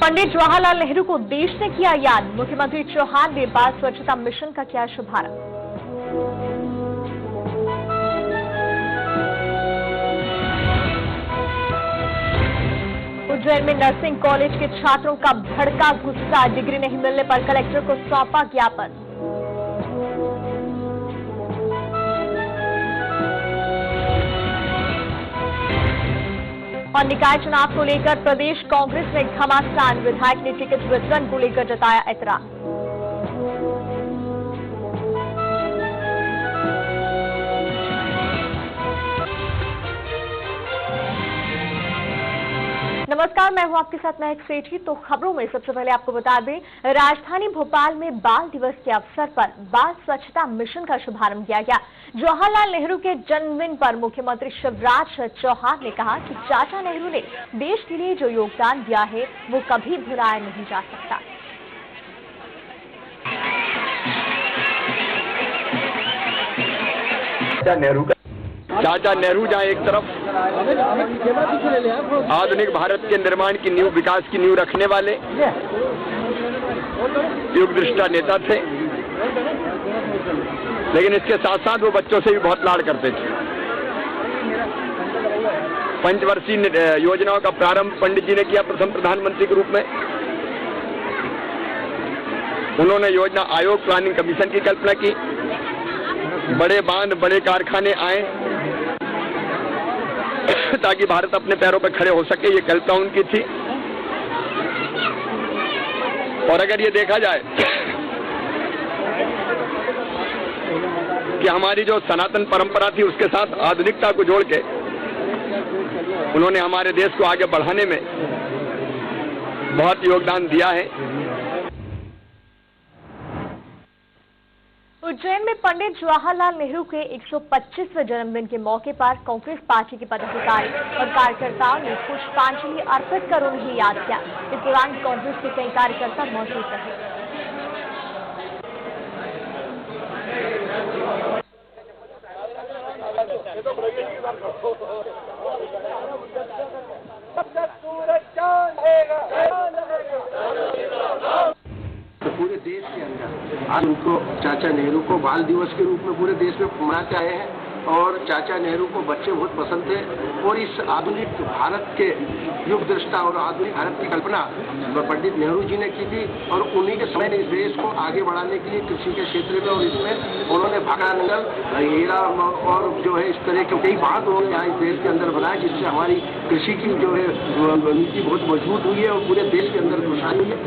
पंडित जवाहरलाल नेहरू को देश ने किया याद। मुख्यमंत्री चौहान ने बाल स्वच्छता मिशन का किया शुभारंभ। उज्जैन में नर्सिंग कॉलेज के छात्रों का भड़का गुस्सा। डिग्री नहीं मिलने पर कलेक्टर को सौंपा ज्ञापन। और निकाय चुनाव को लेकर प्रदेश कांग्रेस में घमासान। विधायक ने टिकट वितरण को लेकर जताया ऐतराज। नमस्कार, मैं हूं आपके साथ महक सेठी। तो खबरों में सबसे पहले आपको बता दें, राजधानी भोपाल में बाल दिवस के अवसर पर बाल स्वच्छता मिशन का शुभारंभ किया गया। जवाहरलाल नेहरू के जन्मदिन पर मुख्यमंत्री शिवराज चौहान ने कहा कि चाचा नेहरू ने देश के लिए जो योगदान दिया है वो कभी भुलाया नहीं जा सकता। चाचा नेहरू जहाँ एक तरफ आधुनिक भारत के निर्माण की नींव, विकास की नींव रखने वाले युगदृष्टा नेता थे, लेकिन इसके साथ साथ वो बच्चों से भी बहुत लाड़ करते थे। पंचवर्षीय योजनाओं का प्रारंभ पंडित जी ने किया प्रथम प्रधानमंत्री के रूप में। उन्होंने योजना आयोग, प्लानिंग कमीशन की कल्पना की। बड़े बांध, बड़े कारखाने आए ताकि भारत अपने पैरों पर खड़े हो सके, ये कल्पना उनकी थी। और अगर ये देखा जाए कि हमारी जो सनातन परंपरा थी उसके साथ आधुनिकता को जोड़ के उन्होंने हमारे देश को आगे बढ़ाने में बहुत योगदान दिया है। उज्जैन में पंडित जवाहरलाल नेहरू के 125वें जन्मदिन के मौके पर कांग्रेस पार्टी के पदाधिकारी और कार्यकर्ताओं ने पुष्पांजलि अर्पित कर उन्हें याद किया। इस दौरान कांग्रेस के कई कार्यकर्ता मौजूद रहे। पूरे देश के अंदर आज उनको चाचा नेहरू को बाल दिवस के रूप में पूरे देश में मनाते आए हैं और चाचा नेहरू को बच्चे बहुत पसंद थे। और इस आधुनिक भारत के युग दृष्टा और आधुनिक भारत की कल्पना पंडित नेहरू जी ने की थी और उन्हीं के समय ने इस देश को आगे बढ़ाने के लिए कृषि के क्षेत्र में और इसमें उन्होंने भाखड़ा नंगल, हीरा और जो है इस तरह के कई बात उन्होंने यहाँ इस देश के अंदर बनाया, जिससे हमारी कृषि की जो है नीति बहुत मजबूत हुई है और पूरे देश के अंदर खुशहाली है।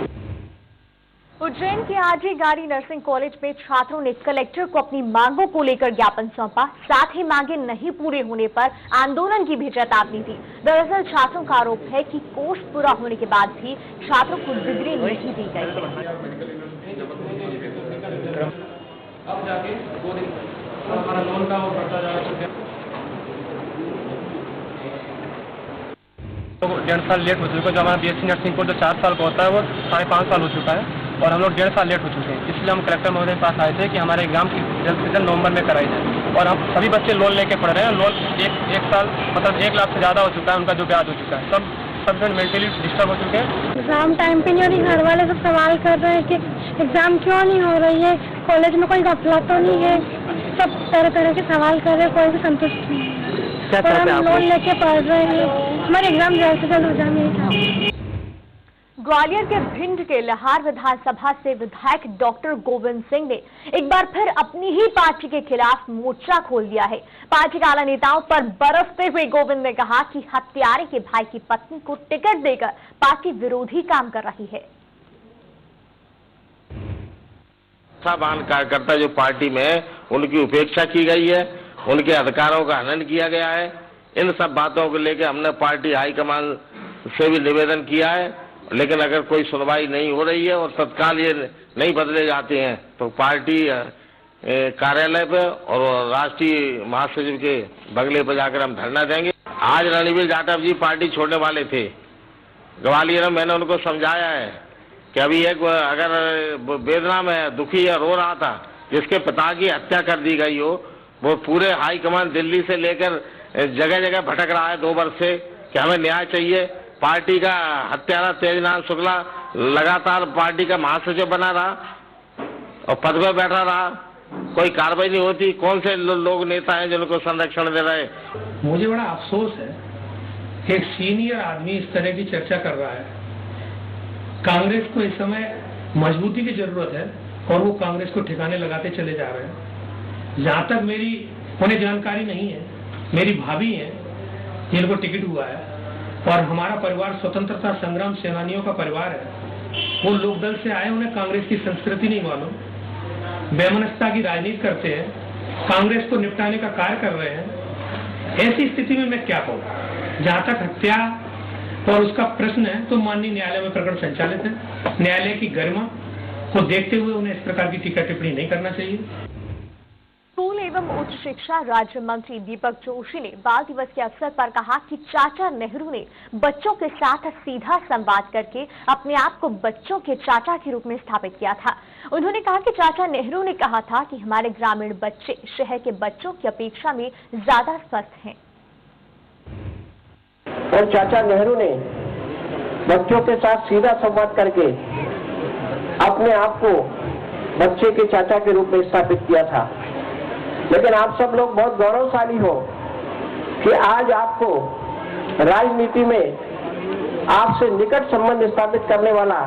उज्जैन के आरजे गारी नर्सिंग कॉलेज में छात्रों ने कलेक्टर को अपनी मांगों को लेकर ज्ञापन सौंपा। साथ ही मांगे नहीं पूरे होने पर आंदोलन की भी चेतावनी दी। दरअसल छात्रों का आरोप है कि कोर्स पूरा होने के बाद भी छात्रों को डिग्री नहीं दी गई तो 1.5 साल लेट हो चुका है। जो हमारा बीएससी नर्सिंग कोर्स जो 4 साल का होता है वो 5.5 साल हो चुका है और हम लोग 1.5 साल लेट हो चुके हैं। इसलिए हम कलेक्टर महोदय के पास आए थे कि हमारे एग्जाम की जल्द से जल्द नवंबर में कराई जाए। और हम सभी बच्चे लोन लेके पढ़ रहे हैं। लोन एक साल मतलब 1 लाख से ज़्यादा हो चुका है उनका जो ब्याज हो चुका है। सब मेंटली डिस्टर्ब हो चुके हैं। एग्जाम टाइम पे नहीं हो रही, घर वाले सब सवाल कर रहे हैं कि एग्जाम क्यों नहीं हो रही है, कॉलेज में कोई घपला तो नहीं है। सब तरह तरह के सवाल कर रहे हैं, कोई भी संतुष्ट नहीं है। और हम लोन लेके पढ़ रहे हैं, हमारे एग्जाम जल्द से जल्द हो जाए। ग्वालियर के भिंड के लहार विधानसभा से विधायक डॉक्टर गोविंद सिंह ने एक बार फिर अपनी ही पार्टी के खिलाफ मोर्चा खोल दिया है। पार्टी के आला नेताओं पर बरसते हुए गोविंद ने कहा कि हत्यारे के भाई की पत्नी को टिकट देकर पार्टी विरोधी काम कर रही है। कार्यकर्ता जो पार्टी में है उनकी उपेक्षा की गई है, उनके अधिकारों का हनन किया गया है। इन सब बातों को लेकर हमने पार्टी हाईकमान से भी निवेदन किया है, लेकिन अगर कोई सुनवाई नहीं हो रही है और तत्काल ये नहीं बदले जाते हैं तो पार्टी कार्यालय पे और राष्ट्रीय महासचिव के बगले पर जाकर हम धरना देंगे। आज रणवीर जाटव जी पार्टी छोड़ने वाले थे ग्वालियर में। मैंने उनको समझाया है कि अभी एक अगर वेदना में दुखी या रो रहा था जिसके पिता की हत्या कर दी गई हो, वो पूरे हाईकमान दिल्ली से लेकर जगह जगह भटक रहा है 2 वर्ष से कि हमें न्याय चाहिए। पार्टी का हत्यारा तेजनाथ शुक्ला लगातार पार्टी का महासचिव बना रहा और पद पर बैठा रहा, कोई कार्रवाई नहीं होती। कौन से लोग नेता हैं जिनको संरक्षण दे रहे हैं? मुझे बड़ा अफसोस है कि एक सीनियर आदमी इस तरह की चर्चा कर रहा है। कांग्रेस को इस समय मजबूती की जरूरत है और वो कांग्रेस को ठिकाने लगाते चले जा रहे हैं। जहां तक मेरी उन्हें जानकारी नहीं है, मेरी भाभी है जिनको टिकट हुआ है और हमारा परिवार स्वतंत्रता संग्राम सेनानियों का परिवार है। वो लोकदल से आए, उन्हें कांग्रेस की संस्कृति नहीं मालूम, बेमनस्ता की राजनीति करते हैं, कांग्रेस को निपटाने का कार्य कर रहे हैं। ऐसी स्थिति में मैं क्या कहूँ? जहां तक हत्या और उसका प्रश्न है तो माननीय न्यायालय में प्रकरण संचालित है। न्यायालय की गरिमा को देखते हुए उन्हें इस प्रकार की टीका टिप्पणी नहीं करना चाहिए। स्कूल एवं उच्च शिक्षा राज्य मंत्री दीपक जोशी ने बाल दिवस के अवसर पर कहा कि चाचा नेहरू ने बच्चों के साथ सीधा संवाद करके अपने आप को बच्चों के चाचा के रूप में स्थापित किया था। उन्होंने कहा कि चाचा नेहरू ने कहा था कि हमारे ग्रामीण बच्चे शहर के बच्चों की अपेक्षा में ज्यादा स्वस्थ हैं। और चाचा नेहरू ने बच्चों के साथ सीधा संवाद करके अपने आप को बच्चे के चाचा के रूप में स्थापित किया था। लेकिन आप सब लोग बहुत गौरवशाली हो कि आज आपको राजनीति में आपसे निकट संबंध स्थापित करने वाला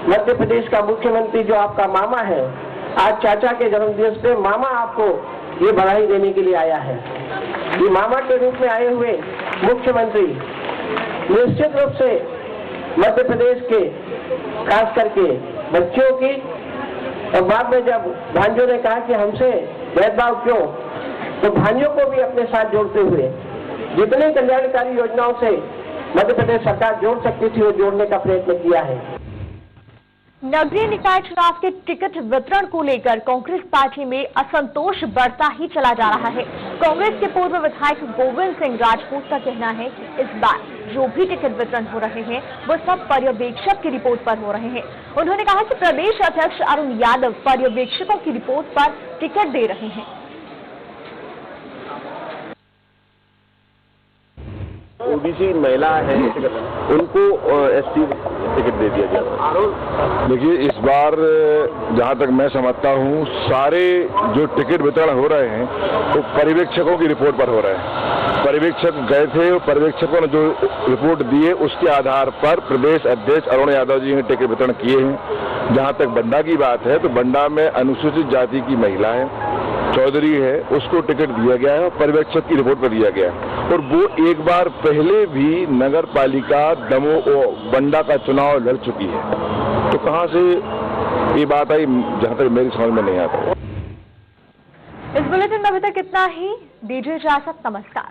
मध्य प्रदेश का मुख्यमंत्री जो आपका मामा है, आज चाचा के जन्मदिवस पे मामा आपको ये बधाई देने के लिए आया है। ये मामा के रूप में आए हुए मुख्यमंत्री निश्चित रूप से मध्य प्रदेश के खास करके बच्चों की, और बाद में जब भांजों ने कहा कि हमसे भेदभाव क्यों, तो भांजों को भी अपने साथ जोड़ते हुए जितनी कल्याणकारी योजनाओं से मध्य प्रदेश सरकार जोड़ सकती थी वो जोड़ने का प्रयत्न किया है। नगरीय निकाय चुनाव के टिकट वितरण को लेकर कांग्रेस पार्टी में असंतोष बढ़ता ही चला जा रहा है। कांग्रेस के पूर्व विधायक गोविंद सिंह राजपूत का कहना है कि इस बार जो भी टिकट वितरण हो रहे हैं वो सब पर्यवेक्षक की रिपोर्ट पर हो रहे हैं। उन्होंने कहा कि प्रदेश अध्यक्ष अरुण यादव पर्यवेक्षकों की रिपोर्ट पर टिकट दे रहे हैं। ओबीसी महिला है उनको एसटी टिकट दे दिया गया। देखिए, इस बार जहां तक मैं समझता हूं सारे जो टिकट वितरण हो रहे हैं वो पर्यवेक्षकों की रिपोर्ट पर हो रहे हैं। पर्यवेक्षक गए थे, पर्यवेक्षकों ने जो रिपोर्ट दी है उसके आधार पर प्रदेश अध्यक्ष अरुण यादव जी ने टिकट वितरण किए हैं। जहां तक बंडा की बात है तो बंडा में अनुसूचित जाति की महिला है, चौधरी है, उसको टिकट दिया गया है और पर्यवेक्षक की रिपोर्ट पर दिया गया है। और वो एक बार पहले भी नगर पालिका दमोह बंडा का चुनाव लड़ चुकी है। तो कहां से ये बात आई, जहां तक मेरी समझ में नहीं आता। इस बुलेटिन में अभी तक इतना ही। दीजिए इजाजत, नमस्कार।